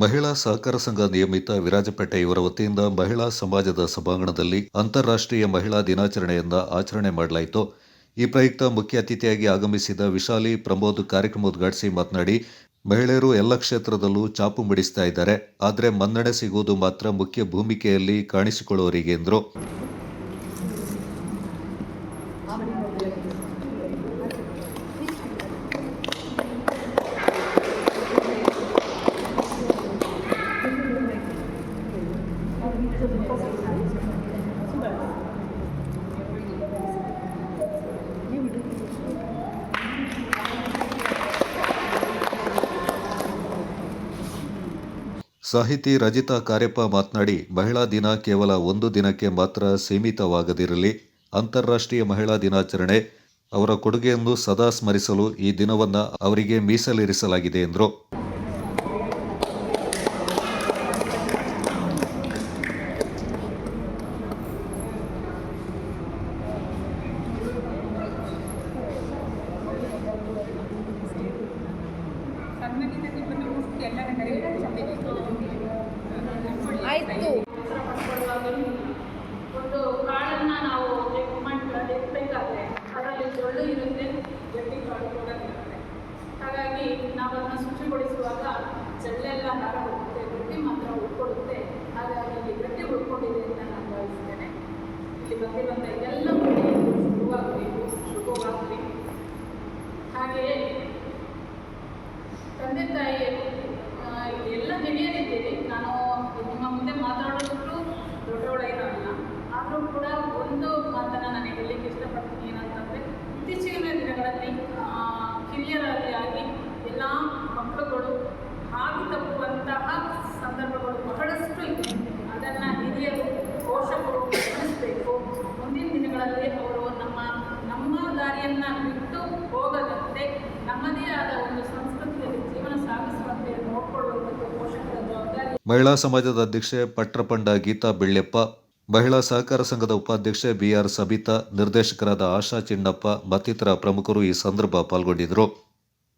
ಮಹಿಳಾ ಸಹಕಾರ ಸಂಘ ನಿಯಮಿತ ವಿರಾಜಪೇಟೆ ಇವರ ವತಿಯಿಂದ ಮಹಿಳಾ ಸಮಾಜದ ಸಭಾಂಗಣದಲ್ಲಿ ಅಂತಾರಾಷ್ಟ್ರೀಯ ಮಹಿಳಾ ದಿನಾಚರಣೆಯಿಂದ ಆಚರಣೆ ಮಾಡಲಾಯಿತು. ಈ ಪ್ರಯುಕ್ತ ಮುಖ್ಯ ಅತಿಥಿಯಾಗಿ ಆಗಮಿಸಿದ ವಿಶಾಲಿ ಪ್ರಮೋದ್ ಕಾರ್ಯಕ್ರಮ ಉದ್ಘಾಟಿಸಿ ಮಾತನಾಡಿ, ಮಹಿಳೆಯರು ಎಲ್ಲ ಕ್ಷೇತ್ರದಲ್ಲೂ ಚಾಪು ಮೂಡಿಸ್ತಾ ಇದ್ದಾರೆ. ಆದರೆ ಮನ್ನಣೆ ಸಿಗುವುದು ಮಾತ್ರ ಮುಖ್ಯ ಭೂಮಿಕೆಯಲ್ಲಿ ಕಾಣಿಸಿಕೊಳ್ಳುವವರಿಗೆ ಎಂದರು. ಸಾಹಿತಿ ರಜಿತಾ ಕಾರ್ಯಪ್ಪ ಮಾತನಾಡಿ, ಮಹಿಳಾ ದಿನ ಕೇವಲ ಒಂದು ದಿನಕ್ಕೆ ಮಾತ್ರ ಸೀಮಿತವಾಗದಿರಲಿ. ಅಂತಾರಾಷ್ಟ್ರೀಯ ಮಹಿಳಾ ದಿನಾಚರಣೆ ಅವರ ಕೊಡುಗೆಯನ್ನು ಸದಾ ಸ್ಮರಿಸಲು ಈ ದಿನವನ್ನು ಅವರಿಗೆ ಮೀಸಲಿರಿಸಲಾಗಿದೆ ಎಂದರು. ಆಯಿತು. ಒಂದು ಕಾಳನ್ನು ನಾವು ಎತ್ತಬೇಕಾದ್ರೆ ಅದರಲ್ಲಿ ಜೊಳ್ಳು ಇರುತ್ತೆ, ಗಟ್ಟಿ ಕಾಳು ಕೂಡ ಇರುತ್ತೆ. ಹಾಗಾಗಿ ನಾವು ಅದನ್ನು ಶುಚಿಗೊಳಿಸುವಾಗ ಜೊಳ್ಳೆಲ್ಲ ಹಾರಬಹುದು, ಗಟ್ಟಿ ಮಾತ್ರ ಉಳ್ಕೊಳ್ಳುತ್ತೆ. ಹಾಗಾಗಿ ಇಲ್ಲಿ ಗಟ್ಟಿ ಉಳ್ಕೊಂಡಿದೆ ಅಂತ ನಾನು ಭಾವಿಸ್ತೇನೆ. ಇಲ್ಲಿ ಬಂದಿರುವಂಥ ಎಲ್ಲ ಮಹಿಳೆಯರು ಶುಭವಾಗಲಿ. ಹಾಗೆಯೇ ತಂದೆ ತಾಯಿಯರು ಎಲ್ಲ ಹಿರಿಯರಿದ್ದೀರಿ. ನಾನು ನಿಮ್ಮ ಮುಂದೆ ಮಾತಾಡೋದಕ್ಕೂ ದೊಡ್ಡವಳೇನಲ್ಲ, ಆದರೂ ಕೂಡ ಒಂದು ಮಾತನ್ನು ನಾನು ಹೇಳಲಿಕ್ಕೆ ಇಷ್ಟಪಡ್ತೀನಿ. ಏನಂತಂದರೆ, ಇತ್ತೀಚಿನ ದಿನಗಳಲ್ಲಿ ಕಿರಿಯರಾಗಿ ಆಗಿ ಎಲ್ಲ ಮಕ್ಕಳುಗಳು ಹಾಗೆ ತಪ್ಪುವಂತಹ ಸಂದರ್ಭಗಳು ಬಹಳಷ್ಟು ಇದೆ. ಅದನ್ನು ಹಿರಿಯರು, ಪೋಷಕರು ಗಮನಿಸಬೇಕು. ಮುಂದಿನ ದಿನಗಳಲ್ಲಿ ಅವರು ನಮ್ಮ ದಾರಿಯನ್ನು ಬಿಟ್ಟು ಹೋಗದಂತೆ ನಮ್ಮದೇ ಆದ ಒಂದು ಸಂಸ್ಕೃತಿಯಲ್ಲಿ ಜೀವನ ಸಾಗಿಸುವಂತೆ ನೋಡಿಕೊಳ್ಳುವಂಥದ್ದು ಪೋಷಕರ ಜವಾಬ್ದಾರಿ. ಮಹಿಳಾ ಸಮಾಜದ ಅಧ್ಯಕ್ಷೆ ಪಟ್ರಪಂಡ ಗೀತಾ ಬೆಳ್ಳೆಪ್ಪ, ಮಹಿಳಾ ಸಹಕಾರ ಸಂಘದ ಉಪಾಧ್ಯಕ್ಷೆ ಬಿಆರ್ ಸಬಿತಾ, ನಿರ್ದೇಶಕರಾದ ಆಶಾ ಚಿನ್ನಪ್ಪ ಮತ್ತಿತರ ಪ್ರಮುಖರು ಈ ಸಂದರ್ಭ ಪಾಲ್ಗೊಂಡಿದ್ದರು.